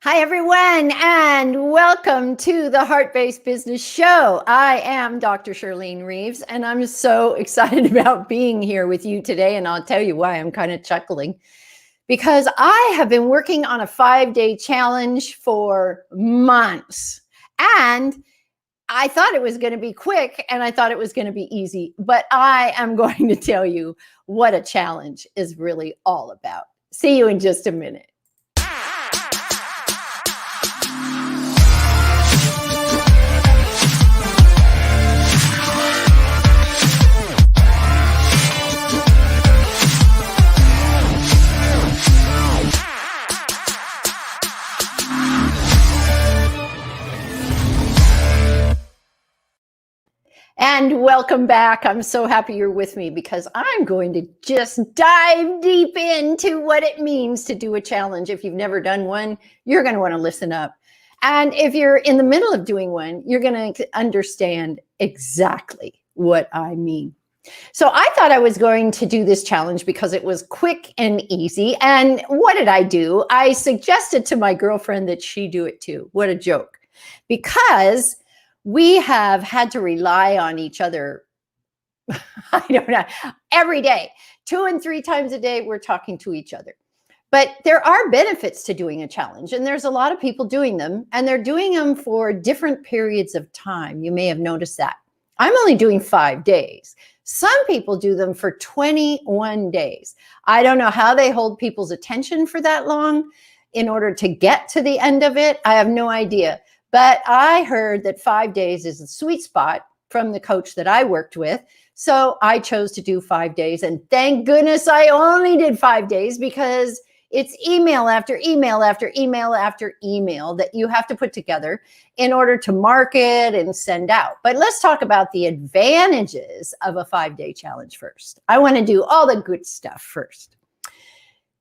Hi, everyone, and welcome to the Heart-Based Business Show. I am Dr. Charlene Reeves, and I'm so excited about being here with you today. And I'll tell you why I'm kind of chuckling, because I have been working on a 5-day challenge for months. And I thought it was going to be quick and I thought it was going to be easy, but I am going to tell you what a challenge is really all about. See you in just a minute. And welcome back. I'm so happy you're with me because I'm going to just dive deep into what it means to do a challenge. If you've never done one, you're going to want to listen up. And if you're in the middle of doing one, you're going to understand exactly what I mean. So I thought I was going to do this challenge because it was quick and easy. And what did I do? I suggested to my girlfriend that she do it too. What a joke. Because we have had to rely on each other, I don't know, every day. 2 and 3 times a day, we're talking to each other. But there are benefits to doing a challenge, and there's a lot of people doing them, and they're doing them for different periods of time. You may have noticed that. I'm only doing 5 days. Some people do them for 21 days. I don't know how they hold people's attention for that long in order to get to the end of it. I have no idea. But I heard that 5 days is a sweet spot from the coach that I worked with. So I chose to do 5 days. And thank goodness I only did 5 days, because it's email after email after email after email that you have to put together in order to market and send out. But let's talk about the advantages of a 5-day challenge first. I want to do all the good stuff first.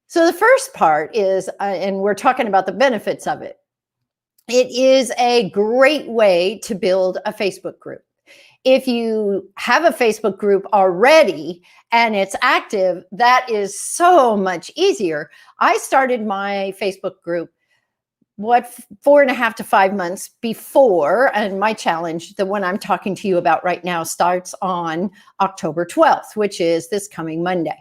So the first part is, and we're talking about the benefits of it. It is a great way to build a Facebook group. If you have a Facebook group already and it's active, that is so much easier. I started my Facebook group, 4.5 to 5 months before, and my challenge, the one I'm talking to you about right now, starts on October 12th, which is this coming Monday.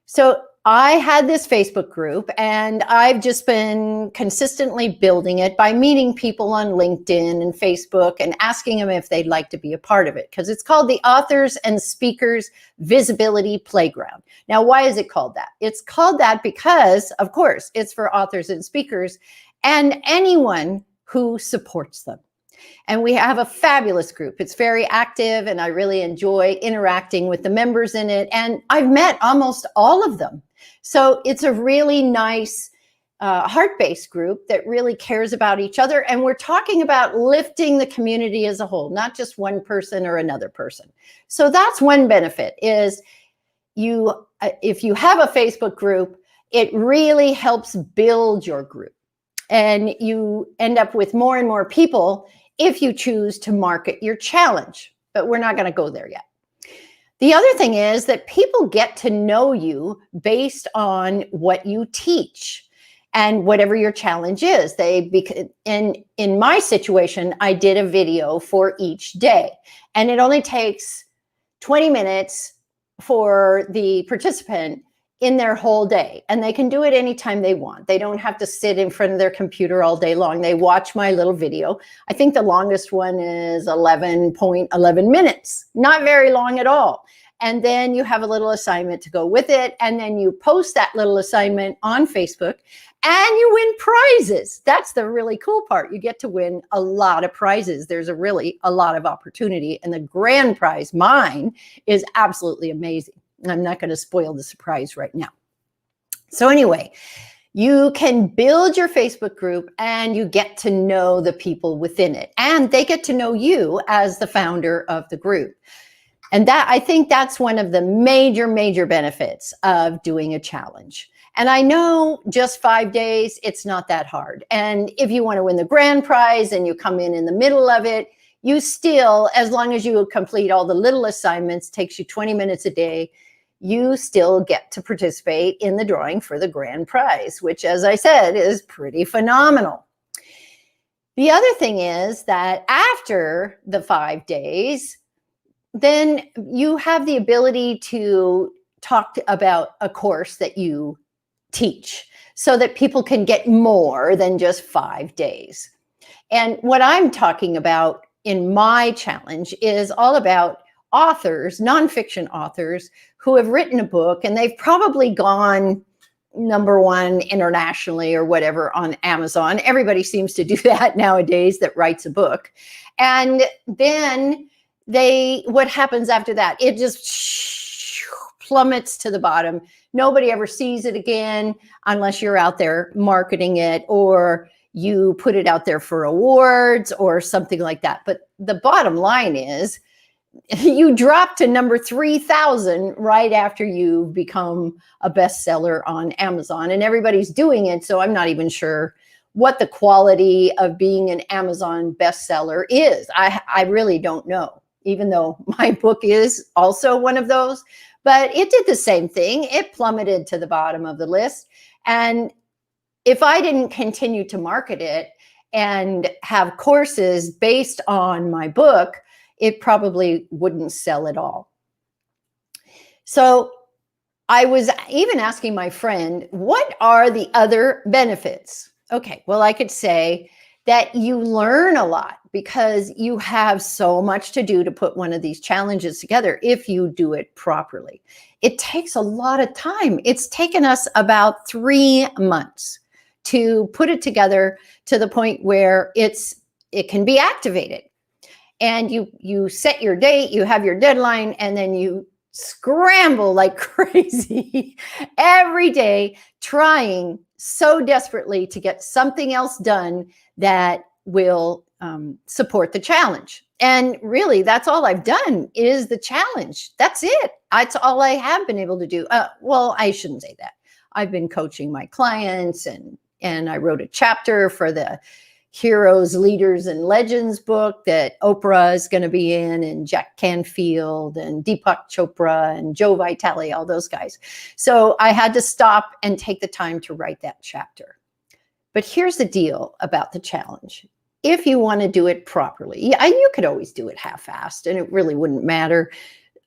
So I had this Facebook group, and I've just been consistently building it by meeting people on LinkedIn and Facebook and asking them if they'd like to be a part of it, because it's called the Authors and Speakers Visibility Playground. Now, why is it called that? It's called that because, of course, it's for authors and speakers and anyone who supports them. And we have a fabulous group. It's very active, and I really enjoy interacting with the members in it. And I've met almost all of them. So it's a really nice heart-based group that really cares about each other. And we're talking about lifting the community as a whole, not just one person or another person. So that's one benefit, is if you have a Facebook group, it really helps build your group. And you end up with more and more people if you choose to market your challenge. But we're not going to go there yet. The other thing is that people get to know you based on what you teach and whatever your challenge is. In my situation, I did a video for each day, and it only takes 20 minutes for the participant in their whole day, and they can do it anytime they want. They don't have to sit in front of their computer all day long. They watch my little video. I think the longest one is 11.11 minutes, not very long at all. And then you have a little assignment to go with it, and then you post that little assignment on Facebook, and you win prizes. That's the really cool part. You get to win a lot of prizes. There's really a lot of opportunity, and the grand prize, mine, is absolutely amazing. I'm not going to spoil the surprise right now. So anyway, you can build your Facebook group, and you get to know the people within it, and they get to know you as the founder of the group. And I think that's one of the major benefits of doing a challenge. And I know just 5 days, it's not that hard. And if you want to win the grand prize and you come in the middle of it, you still, as long as you complete all the little assignments, takes you 20 minutes a day, you still get to participate in the drawing for the grand prize, which, as I said, is pretty phenomenal. The other thing is that after the 5 days, then you have the ability to talk about a course that you teach so that people can get more than just 5 days. And what I'm talking about in my challenge is all about authors, nonfiction authors, who have written a book and they've probably gone #1 internationally or whatever on Amazon. Everybody seems to do that nowadays that writes a book. And then what happens after that? It just plummets to the bottom. Nobody ever sees it again unless you're out there marketing it or you put it out there for awards or something like that. But the bottom line is you drop to number 3,000 right after you've become a bestseller on Amazon, and everybody's doing it. So I'm not even sure what the quality of being an Amazon bestseller is. I really don't know, even though my book is also one of those, but it did the same thing. It plummeted to the bottom of the list. And if I didn't continue to market it and have courses based on my book, it probably wouldn't sell at all. So I was even asking my friend, what are the other benefits? Okay, well, I could say that you learn a lot because you have so much to do to put one of these challenges together if you do it properly. It takes a lot of time. It's taken us about 3 months to put it together to the point where it can be activated. And you set your date, you have your deadline, and then you scramble like crazy every day, trying so desperately to get something else done that will support the challenge. And really, that's all I've done is the challenge. That's it. That's all I have been able to do. Well, I shouldn't say that. I've been coaching my clients, and I wrote a chapter for the Heroes, Leaders, and Legends book that Oprah is going to be in, and Jack Canfield and Deepak Chopra and Joe Vitale, all those guys. So I had to stop and take the time to write that chapter. But here's the deal about the challenge. If you want to do it properly, you could always do it half-assed and it really wouldn't matter.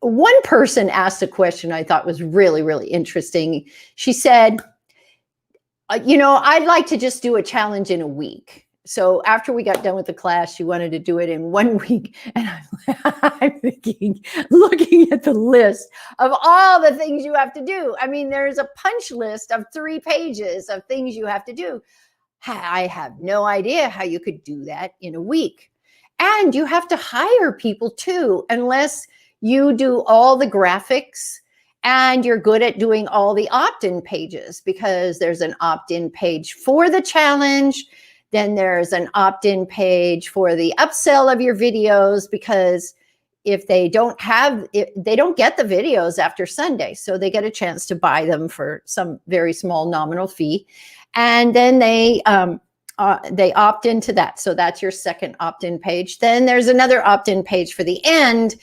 One person asked a question I thought was really, really interesting. She said, I'd like to just do a challenge in a week. So after we got done with the class, she wanted to do it in 1 week. And I'm thinking, looking at the list of all the things you have to do. I mean, there's a punch list of 3 pages of things you have to do. I have no idea how you could do that in a week. And you have to hire people too, unless you do all the graphics and you're good at doing all the opt-in pages, because there's an opt-in page for the challenge. Then there's an opt-in page for the upsell of your videos, because if they don't get the videos after Sunday, so they get a chance to buy them for some very small nominal fee. And then they opt into that. So that's your second opt-in page. Then there's another opt-in page for the end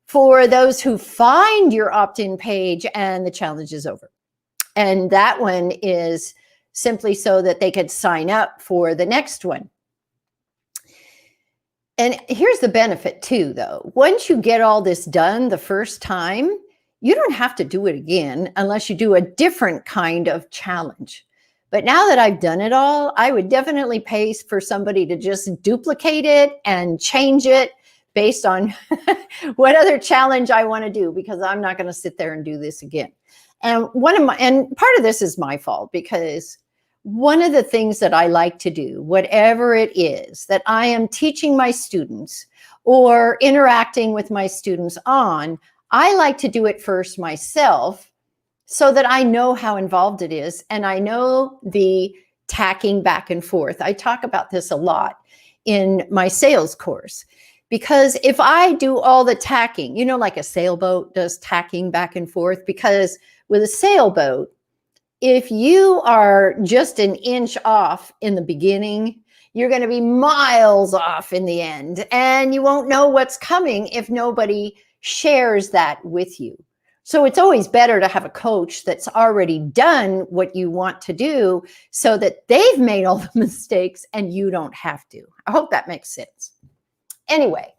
for those who find your opt-in page and the challenge is over. And that one is simply so that they could sign up for the next one. And here's the benefit too, though. Once you get all this done the first time, you don't have to do it again unless you do a different kind of challenge. But now that I've done it all, I would definitely pay for somebody to just duplicate it and change it based on what other challenge I want to do, because I'm not going to sit there and do this again. And part of this is my fault, because one of the things that I like to do, whatever it is that I am teaching my students or interacting with my students on, I like to do it first myself so that I know how involved it is. And I know the tacking back and forth. I talk about this a lot in my sales course, because if I do all the tacking, like a sailboat does tacking back and forth, because with a sailboat, if you are just an inch off in the beginning, you're going to be miles off in the end, and you won't know what's coming if nobody shares that with you. So it's always better to have a coach that's already done what you want to do so that they've made all the mistakes and you don't have to. I hope that makes sense. Anyway,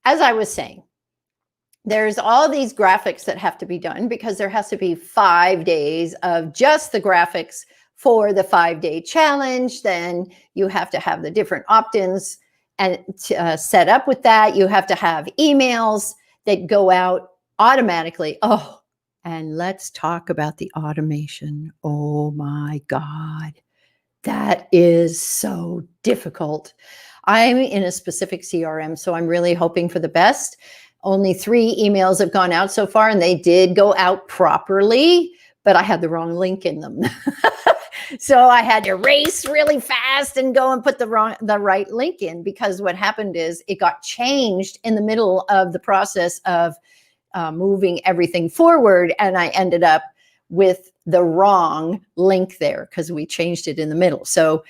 as I was saying, there's all these graphics that have to be done because there has to be 5 days of just the graphics for the 5-day challenge. Then you have to have the different opt-ins and set up with that. You have to have emails that go out automatically. Oh, and let's talk about the automation. Oh my God, that is so difficult. I'm in a specific CRM, so I'm really hoping for the best. Only 3 emails have gone out so far, and they did go out properly, but I had the wrong link in them. So I had to race really fast and go and put the right link in, because what happened is it got changed in the middle of the process of moving everything forward, and I ended up with the wrong link there because we changed it in the middle. So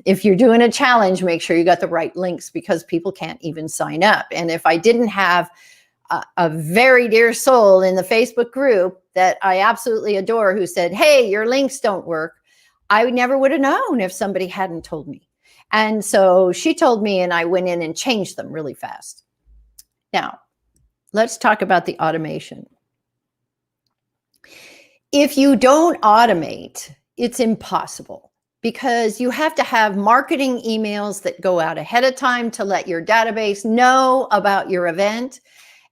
if you're doing a challenge, make sure you got the right links, because people can't even sign up. And if I didn't have a very dear soul in the Facebook group that I absolutely adore who said, hey, your links don't work, I never would have known if somebody hadn't told me. And so she told me, and I went in and changed them really fast. Now, let's talk about the automation. If you don't automate, it's impossible, because you have to have marketing emails that go out ahead of time to let your database know about your event.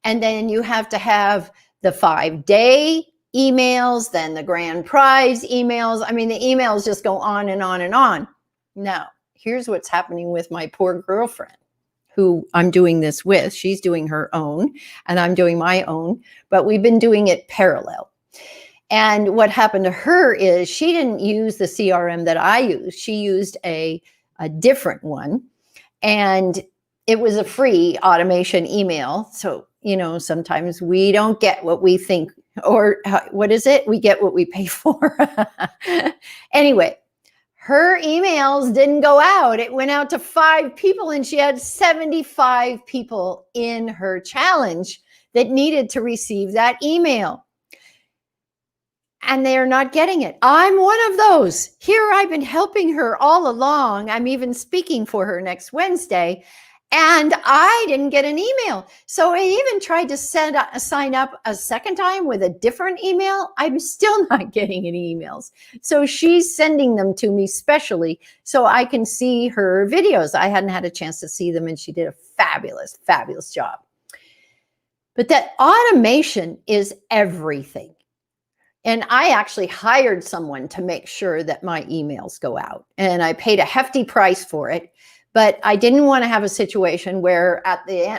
And then you have to have the 5-day emails, then the grand prize emails. I mean, the emails just go on and on and on. Now, here's what's happening with my poor girlfriend, who I'm doing this with. She's doing her own, and I'm doing my own, but we've been doing it parallel. And what happened to her is she didn't use the CRM that I use. She used a different one, and it was a free automation email. So, you know, sometimes we don't get what we think, or what is it? We get what we pay for. Anyway, her emails didn't go out. It went out to 5 people, and she had 75 people in her challenge that needed to receive that email. And they're not getting it. I'm one of those. Here I've been helping her all along. I'm even speaking for her next Wednesday, and I didn't get an email. So I even tried to sign up a second time with a different email. I'm still not getting any emails. So she's sending them to me specially so I can see her videos. I hadn't had a chance to see them, and she did a fabulous, fabulous job. But that automation is everything. And I actually hired someone to make sure that my emails go out, and I paid a hefty price for it. But I didn't want to have a situation where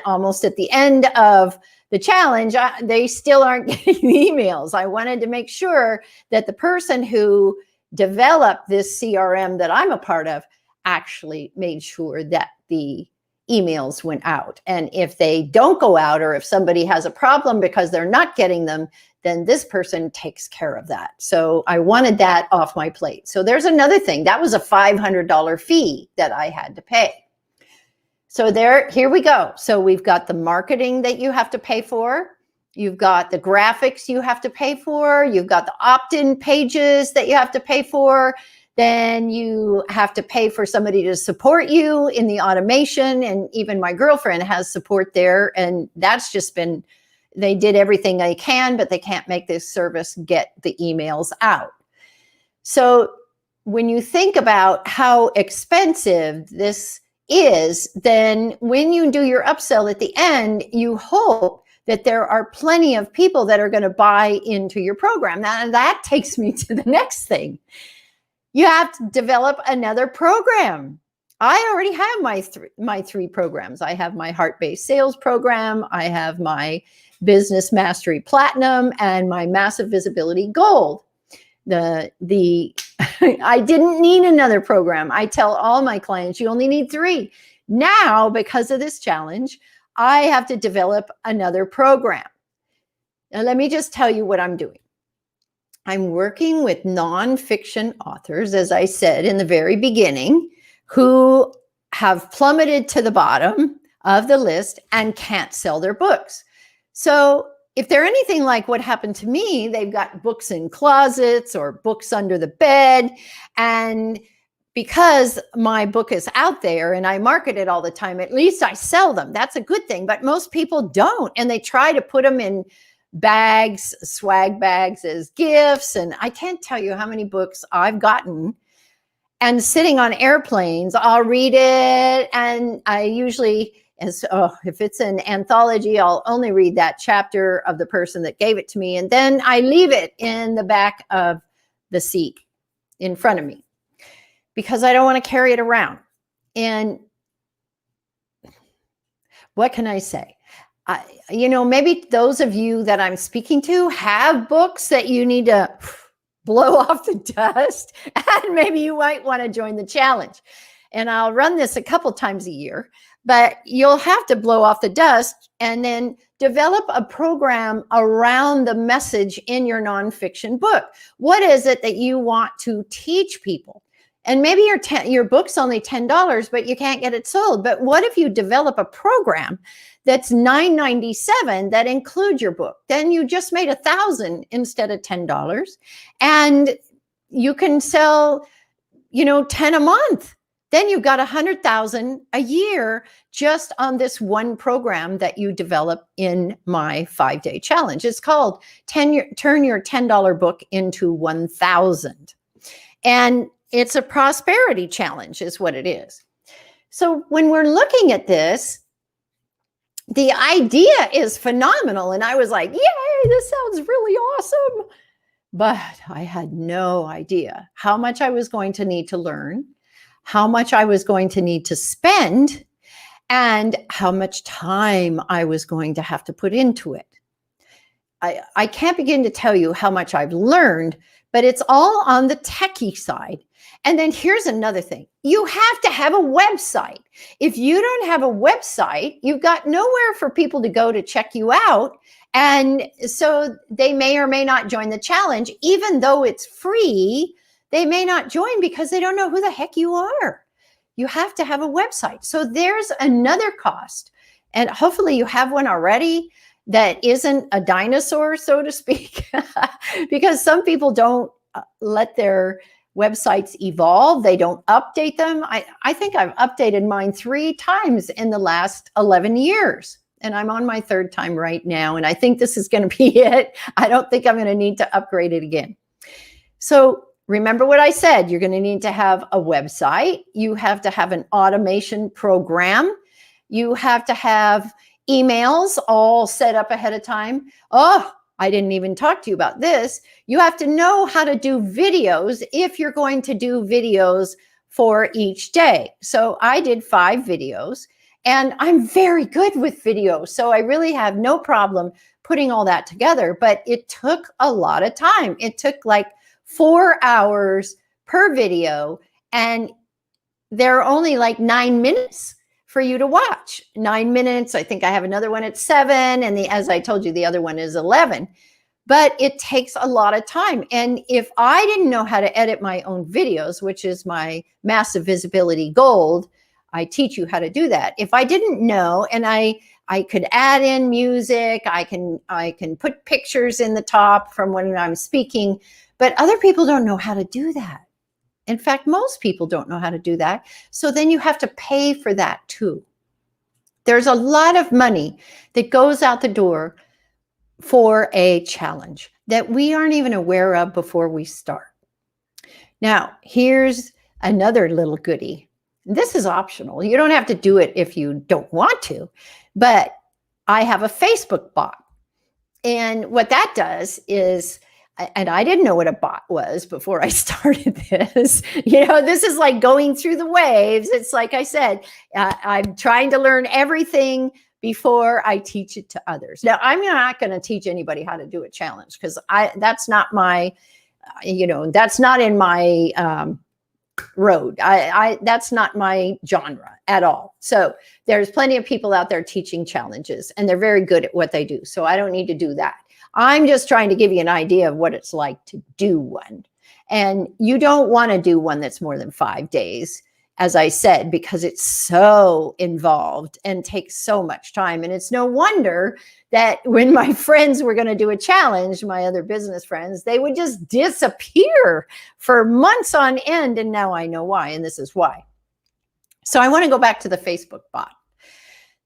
almost at the end of the challenge, they still aren't getting the emails. I wanted to make sure that the person who developed this CRM that I'm a part of actually made sure that the emails went out. And if they don't go out, or if somebody has a problem because they're not getting them, then this person takes care of that. So I wanted that off my plate. So there's another thing. That was a $500 fee that I had to pay. So here we go. So we've got the marketing that you have to pay for. You've got the graphics you have to pay for. You've got the opt-in pages that you have to pay for. Then you have to pay for somebody to support you in the automation. And even my girlfriend has support there. And that's just been, they did everything they can, but they can't make this service get the emails out. So when you think about how expensive this is, then when you do your upsell at the end, you hope that there are plenty of people that are going to buy into your program. Now, that takes me to the next thing. You have to develop another program. I already have my three programs. I have my heart-based sales program. I have my Business Mastery Platinum and my Massive Visibility Gold. I didn't need another program. I tell all my clients, you only need 3. Now, because of this challenge, I have to develop another program. Now, let me just tell you what I'm doing. I'm working with nonfiction authors, as I said in the very beginning, who have plummeted to the bottom of the list and can't sell their books. So if they're anything like what happened to me, they've got books in closets or books under the bed. And because my book is out there and I market it all the time, at least I sell them. That's a good thing. But most people don't. And they try to put them in bags, swag bags as gifts. And I can't tell you how many books I've gotten and sitting on airplanes. I'll read it. And I usually, if it's an anthology, I'll only read that chapter of the person that gave it to me. And then I leave it in the back of the seat in front of me, because I don't want to carry it around. And what can I say? Maybe those of you that I'm speaking to have books that you need to blow off the dust, and maybe you might want to join the challenge. And I'll run this a couple times a year, but you'll have to blow off the dust and then develop a program around the message in your nonfiction book. What is it that you want to teach people? And maybe your book's only $10, but you can't get it sold. But what if you develop a program that's $9.97 that includes your book? Then you just made $1,000 instead of $10, and you can sell, 10 a month. Then you've got 100,000 a year just on this one program that you develop in my 5-day challenge. It's called Turn Your $10 Book into 1,000. And it's a prosperity challenge is what it is. So when we're looking at this, the idea is phenomenal. And I was like, yay, this sounds really awesome. But I had no idea how much I was going to need to learn, how much I was going to need to spend, and how much time I was going to have to put into it. I can't begin to tell you how much I've learned, but it's all on the techie side. And then here's another thing. You have to have a website. If you don't have a website, you've got nowhere for people to go to check you out. And so they may or may not join the challenge. Even though it's free, they may not join because they don't know who the heck you are. You have to have a website. So there's another cost. And hopefully you have one already that isn't a dinosaur, so to speak, because some people don't let their websites evolve. They don't update them. I think I've updated mine 3 times in the last 11 years. And I'm on my 3rd time right now. And I think this is going to be it. I don't think I'm going to need to upgrade it again. So remember what I said. You're going to need to have a website. You have to have an automation program. You have to have emails all set up ahead of time. Oh, I didn't even talk to you about this. You have to know how to do videos if you're going to do videos for each day. So I did 5 videos, and I'm very good with videos. So I really have no problem putting all that together, but it took a lot of time. It took like 4 hours per video, and there are only like 9 minutes for you to watch. 9 minutes. I think I have another one at 7. And as I told you, the other one is 11. But it takes a lot of time. And if I didn't know how to edit my own videos, which is my massive visibility gold, I teach you how to do that. If I didn't know, and I could add in music, I can put pictures in the top from when I'm speaking, but other people don't know how to do that. In fact, most people don't know how to do that. So then you have to pay for that too. There's a lot of money that goes out the door for a challenge that we aren't even aware of before we start. Now, here's another little goodie. This is optional. You don't have to do it if you don't want to, but I have a Facebook bot. And what that does is, and I didn't know what a bot was before I started this. This is like going through the waves. It's like I said, I'm trying to learn everything before I teach it to others. Now, I'm not going to teach anybody how to do a challenge because that's not my, that's not in my road. That's not my genre at all. So there's plenty of people out there teaching challenges, and they're very good at what they do. So I don't need to do that. I'm just trying to give you an idea of what it's like to do one. And you don't want to do one that's more than 5 days. as I said, because it's so involved and takes so much time. And it's no wonder that when my friends were going to do a challenge, my other business friends, they would just disappear for months on end. And now I know why, and this is why. So I want to go back to the Facebook bot.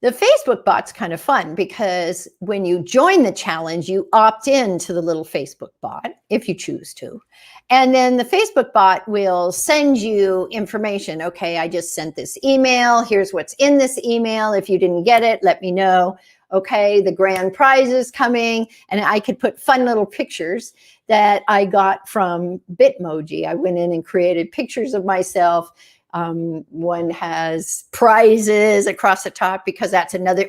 The Facebook bot's kind of fun because when you join the challenge, you opt in to the little Facebook bot if you choose to. And then the Facebook bot will send you information. Okay, I just sent this email. Here's what's in this email. If you didn't get it, let me know. Okay, the grand prize is coming. And I could put fun little pictures that I got from Bitmoji. I went in and created pictures of myself. One has prizes across the top because that's another,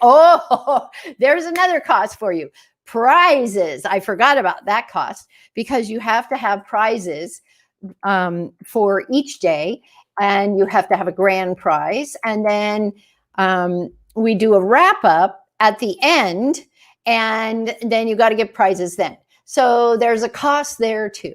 there's another cost for you. Prizes. I forgot about that cost because you have to have prizes for each day, and you have to have a grand prize. And then we do a wrap up at the end, and then you got to get prizes then. So there's a cost there too.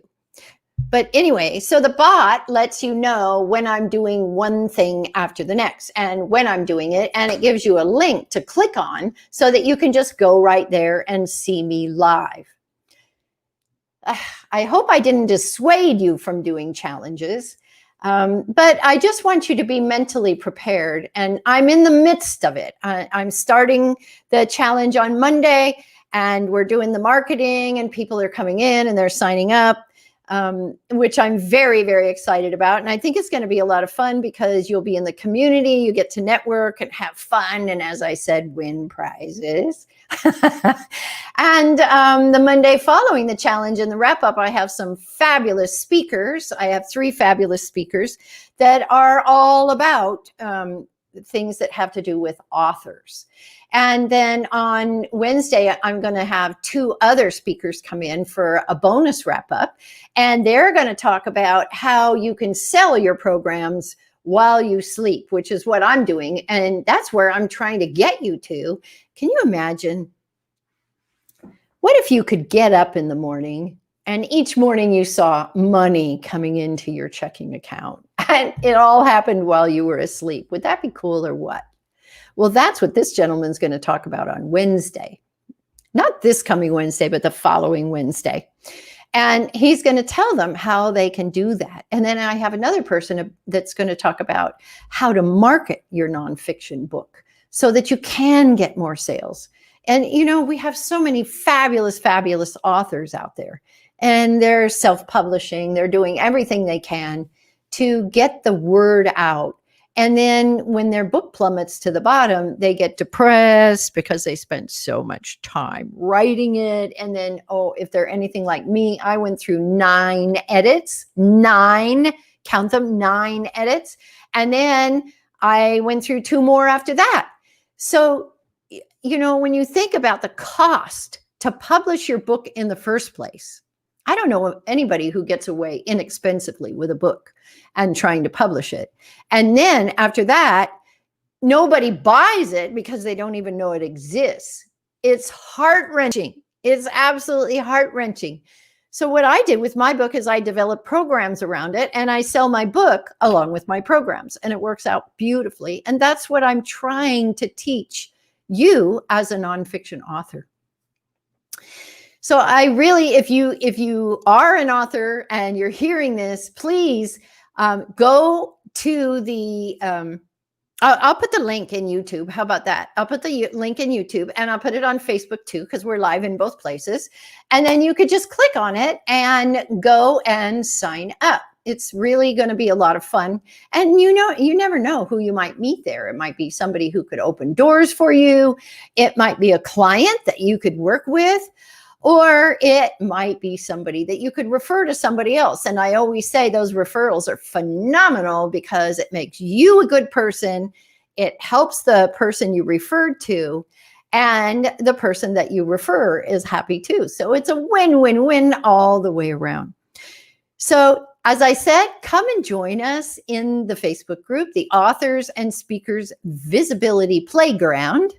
But anyway, so the bot lets you know when I'm doing one thing after the next and when I'm doing it. And it gives you a link to click on so that you can just go right there and see me live. I hope I didn't dissuade you from doing challenges, but I just want you to be mentally prepared. And I'm in the midst of it. I'm starting the challenge on Monday, and we're doing the marketing, and people are coming in and they're signing up. Which I'm very, very excited about. And I think it's going to be a lot of fun because you'll be in the community, you get to network and have fun. And as I said, win prizes. And the Monday following the challenge and the wrap up, I have some fabulous speakers. I have 3 fabulous speakers that are all about things that have to do with authors. And then on Wednesday, I'm going to have 2 other speakers come in for a bonus wrap up. And they're going to talk about how you can sell your programs while you sleep, which is what I'm doing. And that's where I'm trying to get you to. Can you imagine? What if you could get up in the morning and each morning you saw money coming into your checking account and it all happened while you were asleep? Would that be cool or what? Well, that's what this gentleman's going to talk about on Wednesday. Not this coming Wednesday, but the following Wednesday. And he's going to tell them how they can do that. And then I have another person that's going to talk about how to market your nonfiction book so that you can get more sales. And, you know, we have so many fabulous, fabulous authors out there, and they're self-publishing. They're doing everything they can to get the word out. And then when their book plummets to the bottom, they get depressed because they spent so much time writing it. And then, if they're anything like me, I went through 9 edits, 9, count them, 9 edits. And then I went through 2 more after that. So, you know, when you think about the cost to publish your book in the first place, I don't know of anybody who gets away inexpensively with a book and trying to publish it. And then after that, nobody buys it because they don't even know it exists. It's heart-wrenching. It's absolutely heart-wrenching. So what I did with my book is I developed programs around it, and I sell my book along with my programs, and it works out beautifully. And that's what I'm trying to teach you as a nonfiction author. So I really, if you are an author and you're hearing this, please go to the, I'll put the link in YouTube. How about that? I'll put the link in YouTube, and I'll put it on Facebook too, because we're live in both places. And then you could just click on it and go and sign up. It's really going to be a lot of fun. And you know, you never know who you might meet there. It might be somebody who could open doors for you. It might be a client that you could work with. Or it might be somebody that you could refer to somebody else. And I always say those referrals are phenomenal because it makes you a good person. It helps the person you referred to, and the person that you refer is happy too. So it's a win-win-win all the way around. So as I said, come and join us in the Facebook group, the Authors and Speakers Visibility Playground.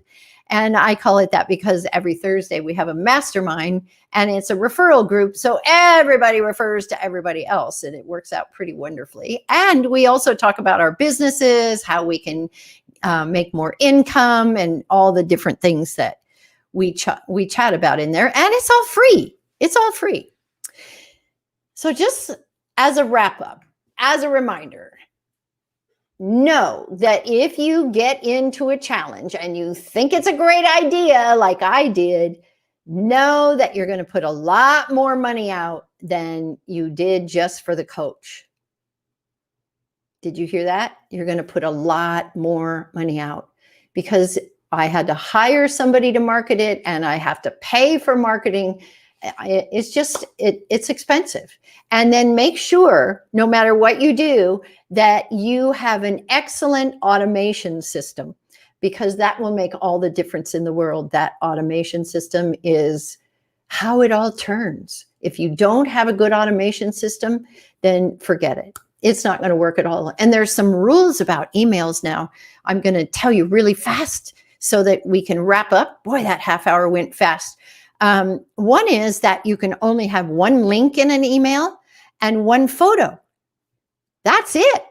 And I call it that because every Thursday we have a mastermind, and it's a referral group. So everybody refers to everybody else, and it works out pretty wonderfully. And we also talk about our businesses, how we can make more income, and all the different things that we chat about in there. And it's all free. It's all free. So just as a wrap up, as a reminder, know that if you get into a challenge and you think it's a great idea, like I did, know that you're going to put a lot more money out than you did just for the coach. Did you hear that? You're going to put a lot more money out, because I had to hire somebody to market it, and I have to pay for marketing. It's expensive. And then make sure, no matter what you do, that you have an excellent automation system, because that will make all the difference in the world. That automation system is how it all turns. If you don't have a good automation system, then forget it. It's not going to work at all. And there's some rules about emails now. I'm going to tell you really fast so that we can wrap up. Boy, that half hour went fast. One is that you can only have one link in an email and one photo. That's it.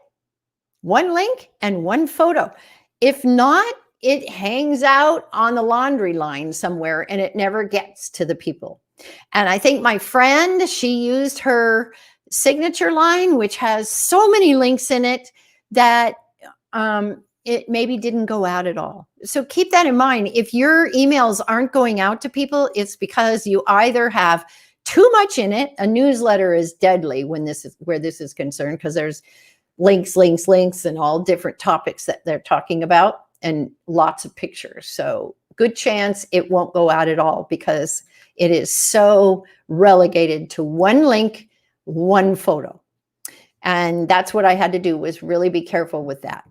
One link and one photo. If not, it hangs out on the laundry line somewhere and it never gets to the people. And I think my friend, she used her signature line, which has so many links in it that it maybe didn't go out at all. So keep that in mind. If your emails aren't going out to people, it's because you either have too much in it. A newsletter is deadly when this is where this is concerned, because there's links, and all different topics that they're talking about, and lots of pictures. So good chance it won't go out at all, because it is so relegated to one link, one photo. And that's what I had to do, was really be careful with that.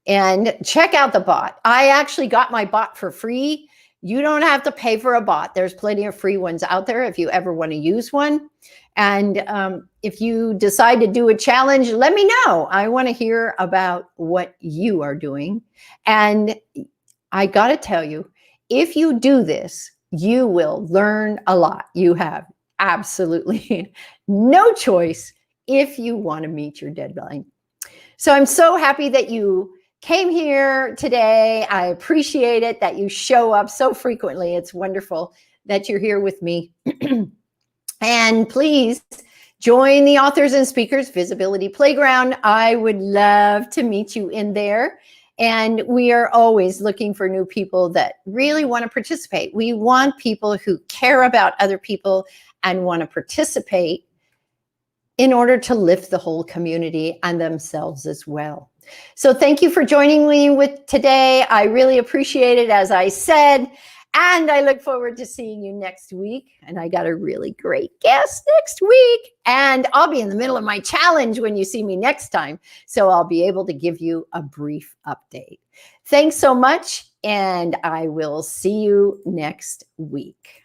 And check out the bot. I actually got my bot for free. You don't have to pay for a bot. There's plenty of free ones out there if you ever want to use one. And if you decide to do a challenge, let me know. I want to hear about what you are doing. And I got to tell you, if you do this, you will learn a lot. You have absolutely no choice if you want to meet your deadline. So I'm so happy that you came here today. I appreciate it that you show up so frequently. It's wonderful that you're here with me. And please join the Authors and Speakers Visibility Playground. I would love to meet you in there. And we are always looking for new people that really want to participate. We want people who care about other people and want to participate in order to lift the whole community and themselves as well. So thank you for joining me with today. I really appreciate it, as I said, and I look forward to seeing you next week. And I got a really great guest next week, and I'll be in the middle of my challenge when you see me next time. So I'll be able to give you a brief update. Thanks so much, and I will see you next week.